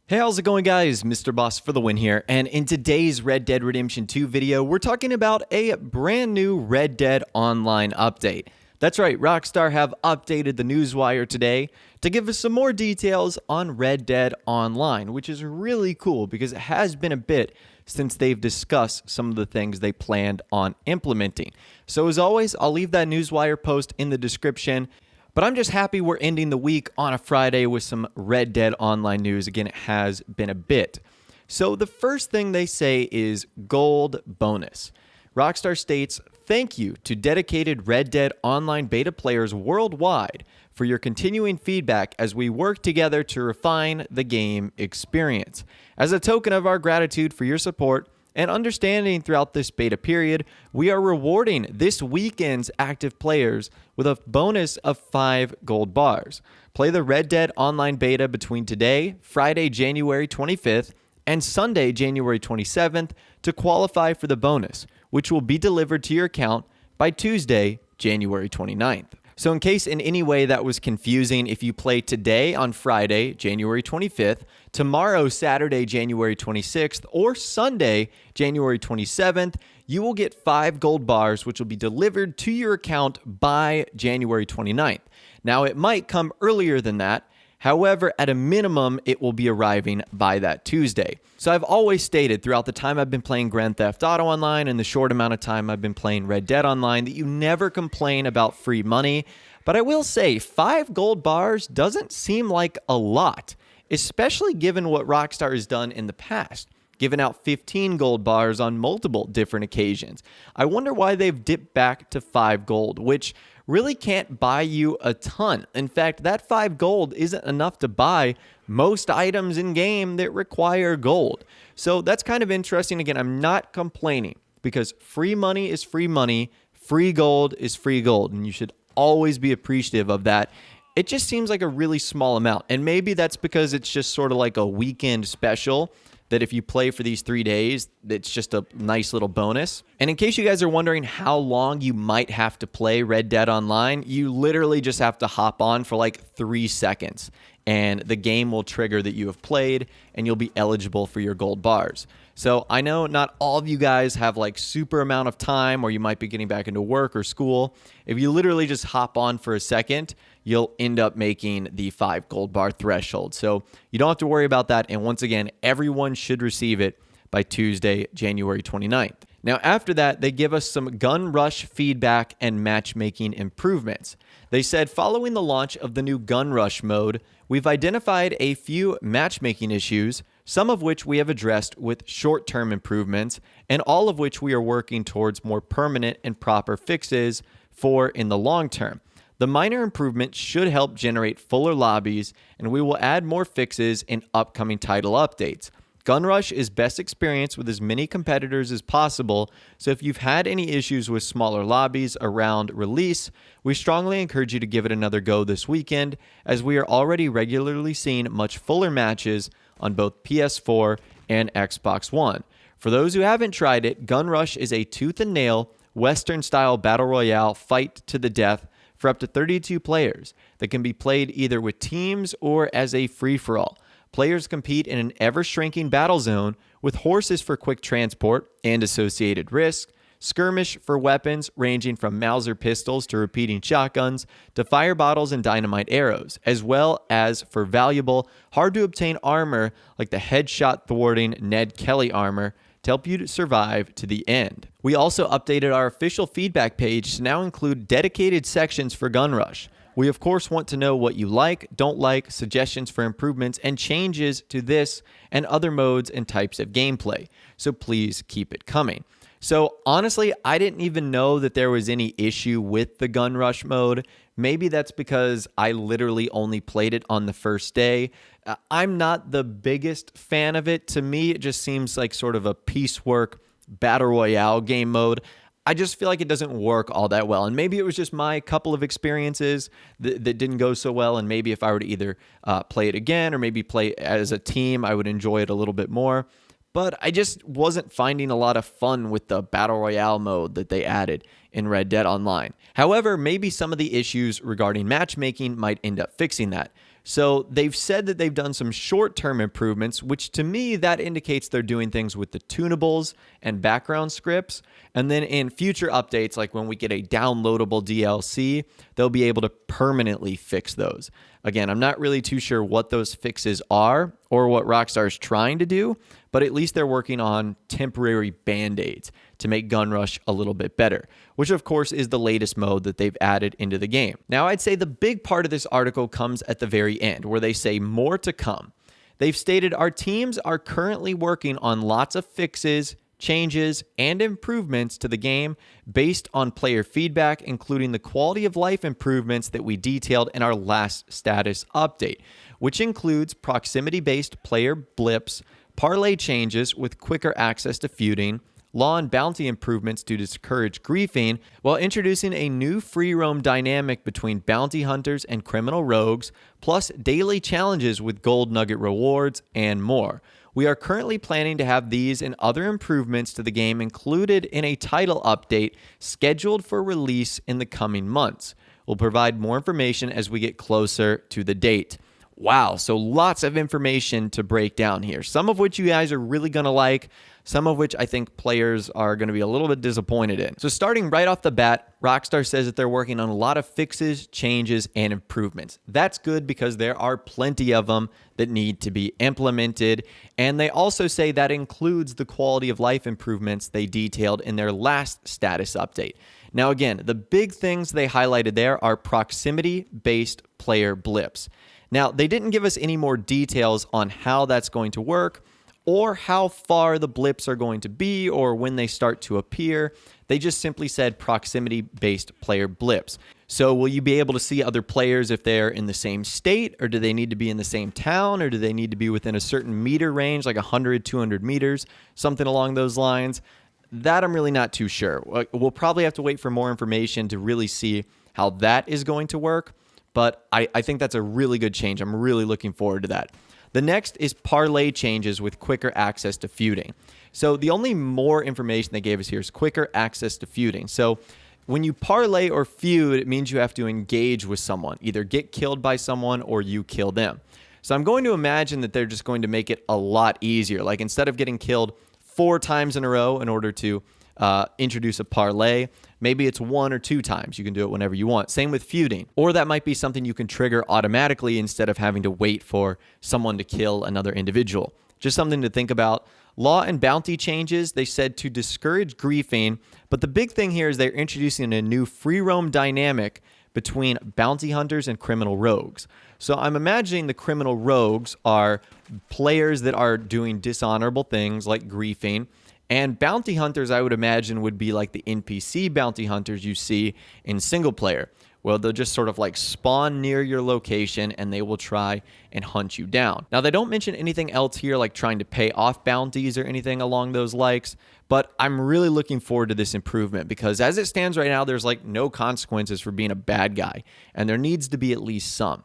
Hey, how's it going, guys? Mr. Boss for the win here, and in today's Red Dead Redemption 2 video, we're talking about a brand new Red Dead Online update. That's right, Rockstar have updated the newswire today to give us some more details on Red Dead Online, which is really cool because it has been a bit since they've discussed some of the things they planned on implementing. So as always, I'll leave that newswire post in the description. But I'm just happy we're ending the week on a Friday with some Red Dead Online news. Again, it has been a bit. So the first thing they say is gold bonus. Rockstar states, "Thank you to dedicated Red Dead Online beta players worldwide for your continuing feedback as we work together to refine the game experience. As a token of our gratitude for your support and understanding throughout this beta period, we are rewarding this weekend's active players with a bonus of 5 gold bars. Play the Red Dead Online beta between today, Friday, January 25th, and Sunday, January 27th to qualify for the bonus, which will be delivered to your account by Tuesday, January 29th. So in case in any way that was confusing, if you play today on Friday, January 25th, tomorrow, Saturday, January 26th, or Sunday, January 27th, you will get 5 gold bars, which will be delivered to your account by January 29th. Now, it might come earlier than that. However, at a minimum, it will be arriving by that Tuesday. So I've always stated throughout the time I've been playing Grand Theft Auto Online and the short amount of time I've been playing Red Dead Online that you never complain about free money. But I will say 5 gold bars doesn't seem like a lot, especially given what Rockstar has done in the past, giving out 15 gold bars on multiple different occasions. I wonder why they've dipped back to 5 gold, which really can't buy you a ton. In fact, that 5 gold isn't enough to buy most items in game that require gold. So that's kind of interesting. Again, I'm not complaining because free money is free money, free gold is free gold, and you should always be appreciative of that. It just seems like a really small amount, and maybe that's because it's just sort of like a weekend special that if you play for these 3 days, it's just a nice little bonus. And in case you guys are wondering how long you might have to play Red Dead Online, you literally just have to hop on for like 3 seconds, and the game will trigger that you have played, and you'll be eligible for your gold bars. So I know not all of you guys have like super amount of time, or you might be getting back into work or school. If you literally just hop on for a second, you'll end up making the 5 gold bar threshold. So you don't have to worry about that. And once again, everyone should receive it by Tuesday, January 29th. Now, after that, they give us some gun rush feedback and matchmaking improvements. They said, following the launch of the new gun rush mode, we've identified a few matchmaking issues, some of which we have addressed with short-term improvements, and all of which we are working towards more permanent and proper fixes for in the long term. The minor improvements should help generate fuller lobbies, and we will add more fixes in upcoming title updates. Gun Rush is best experienced with as many competitors as possible, so if you've had any issues with smaller lobbies around release, we strongly encourage you to give it another go this weekend, as we are already regularly seeing much fuller matches on both PS4 and Xbox One. For those who haven't tried it, Gun Rush is a tooth and nail, Western-style battle royale fight to the death for up to 32 players that can be played either with teams or as a free-for-all. Players compete in an ever-shrinking battle zone with horses for quick transport and associated risk, skirmish for weapons ranging from Mauser pistols to repeating shotguns to fire bottles and dynamite arrows, as well as for valuable, hard-to-obtain armor like the headshot thwarting Ned Kelly armor to help you to survive to the end. We also updated our official feedback page to now include dedicated sections for Gun Rush. We of course want to know what you like, don't like, suggestions for improvements, and changes to this and other modes and types of gameplay. So please keep it coming. So honestly, I didn't even know that there was any issue with the Gun Rush mode. Maybe that's because I literally only played it on the first day. I'm not the biggest fan of it. To me, it just seems like sort of a piecework battle royale game mode. I just feel like it doesn't work all that well. And maybe it was just my couple of experiences that didn't go so well. And maybe if I were to either play it again or maybe play as a team, I would enjoy it a little bit more. But I just wasn't finding a lot of fun with the Battle Royale mode that they added in Red Dead Online. However, maybe some of the issues regarding matchmaking might end up fixing that. So they've said that they've done some short-term improvements, which to me, that indicates they're doing things with the tunables and background scripts. And then in future updates, like when we get a downloadable DLC, they'll be able to permanently fix those. Again, I'm not really too sure what those fixes are or what Rockstar is trying to do, but at least they're working on temporary band-aids to make Gun Rush a little bit better, which of course is the latest mode that they've added into the game. Now, I'd say the big part of this article comes at the very end, where they say more to come. They've stated, our teams are currently working on lots of fixes, changes, and improvements to the game based on player feedback, including the quality of life improvements that we detailed in our last status update, which includes proximity-based player blips, parlay changes with quicker access to feuding, law and bounty improvements to discourage griefing, while introducing a new free roam dynamic between bounty hunters and criminal rogues, plus daily challenges with gold nugget rewards, and more. We are currently planning to have these and other improvements to the game included in a title update scheduled for release in the coming months. We'll provide more information as we get closer to the date. Wow, so lots of information to break down here, some of which you guys are really going to like, some of which I think players are going to be a little bit disappointed in. So starting right off the bat, Rockstar says that they're working on a lot of fixes, changes, and improvements. That's good because there are plenty of them that need to be implemented. And they also say that includes the quality of life improvements they detailed in their last status update. Now again, the big things they highlighted there are proximity-based player blips. Now, they didn't give us any more details on how that's going to work or how far the blips are going to be or when they start to appear. They just simply said proximity-based player blips. So will you be able to see other players if they're in the same state, or do they need to be in the same town, or do they need to be within a certain meter range, like 100, 200 meters, something along those lines? That I'm really not too sure. We'll probably have to wait for more information to really see how that is going to work. But I think that's a really good change. I'm really looking forward to that. The next is parlay changes with quicker access to feuding. So the only more information they gave us here is quicker access to feuding. So when you parlay or feud, it means you have to engage with someone, either get killed by someone or you kill them. So I'm going to imagine that they're just going to make it a lot easier. Like instead of getting killed 4 times in a row in order to introduce a parlay, maybe it's 1 or 2 times. You can do it whenever you want. Same with feuding. Or that might be something you can trigger automatically instead of having to wait for someone to kill another individual. Just something to think about. Law and bounty changes, they said to discourage griefing, but the big thing here is they're introducing a new free roam dynamic between bounty hunters and criminal rogues. So I'm imagining the criminal rogues are players that are doing dishonorable things like griefing, and bounty hunters, I would imagine, would be like the NPC bounty hunters you see in single player. Well, they'll just sort of like spawn near your location and they will try and hunt you down. Now, they don't mention anything else here like trying to pay off bounties or anything along those likes, but I'm really looking forward to this improvement because as it stands right now, there's like no consequences for being a bad guy, and there needs to be at least some.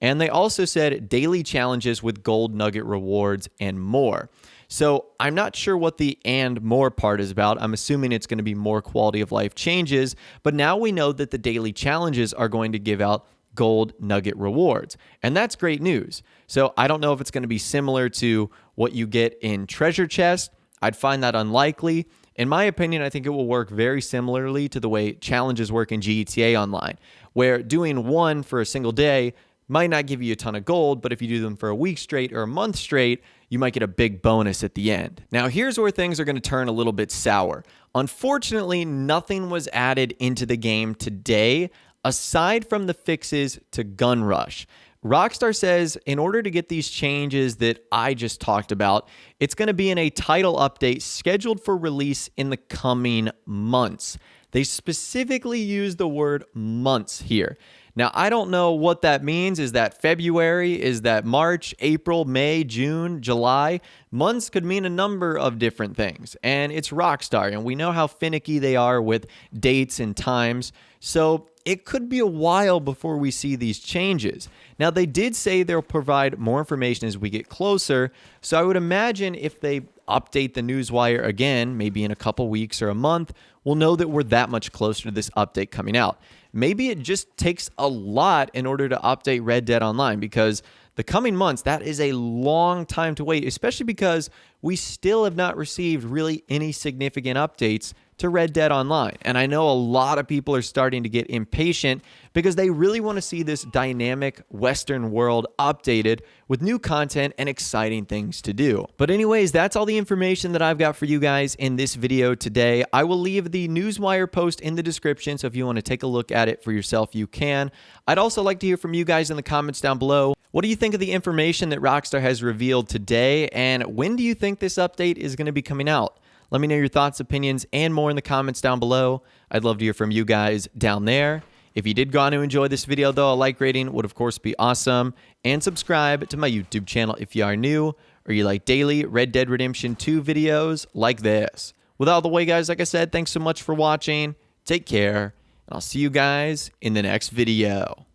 And they also said daily challenges with gold nugget rewards and more. So I'm not sure what the and more part is about. I'm assuming it's going to be more quality of life changes, but now we know that the daily challenges are going to give out gold nugget rewards, and that's great news. So I don't know if it's going to be similar to what you get in Treasure Chest. I'd find that unlikely. In my opinion, I think it will work very similarly to the way challenges work in GTA Online, where doing one for a single day might not give you a ton of gold, but if you do them for a week straight or a month straight, you might get a big bonus at the end. Now, here's where things are going to turn a little bit sour. Unfortunately, nothing was added into the game today, aside from the fixes to Gun Rush. Rockstar says in order to get these changes that I just talked about, it's going to be in a title update scheduled for release in the coming months. They specifically use the word months here. Now, I don't know what that means. Is that February? Is that March, April, May, June, July? Months could mean a number of different things. And it's Rockstar, and we know how finicky they are with dates and times. So it could be a while before we see these changes. Now, they did say they'll provide more information as we get closer. So I would imagine if they update the newswire again, maybe in a couple weeks or a month, we'll know that we're that much closer to this update coming out. maybe it just takes a lot in order to update Red Dead Online, because the coming months, that is a long time to wait, especially because we still have not received really any significant updates to Red Dead Online. And I know a lot of people are starting to get impatient because they really want to see this dynamic Western world updated with new content and exciting things to do. But anyways, that's all the information that I've got for you guys in this video today. I will leave the Newswire post in the description, so if you want to take a look at it for yourself, you can. I'd also like to hear from you guys in the comments down below. What do you think of the information that Rockstar has revealed today, and when do you think this update is going to be coming out? Let me know your thoughts, opinions, and more in the comments down below. I'd love to hear from you guys down there. If you did go on to enjoy this video, though, a like rating would, of course, be awesome. And subscribe to my YouTube channel if you are new or you like daily Red Dead Redemption 2 videos like this. With all the way, guys, like I said, thanks so much for watching. Take care, and I'll see you guys in the next video.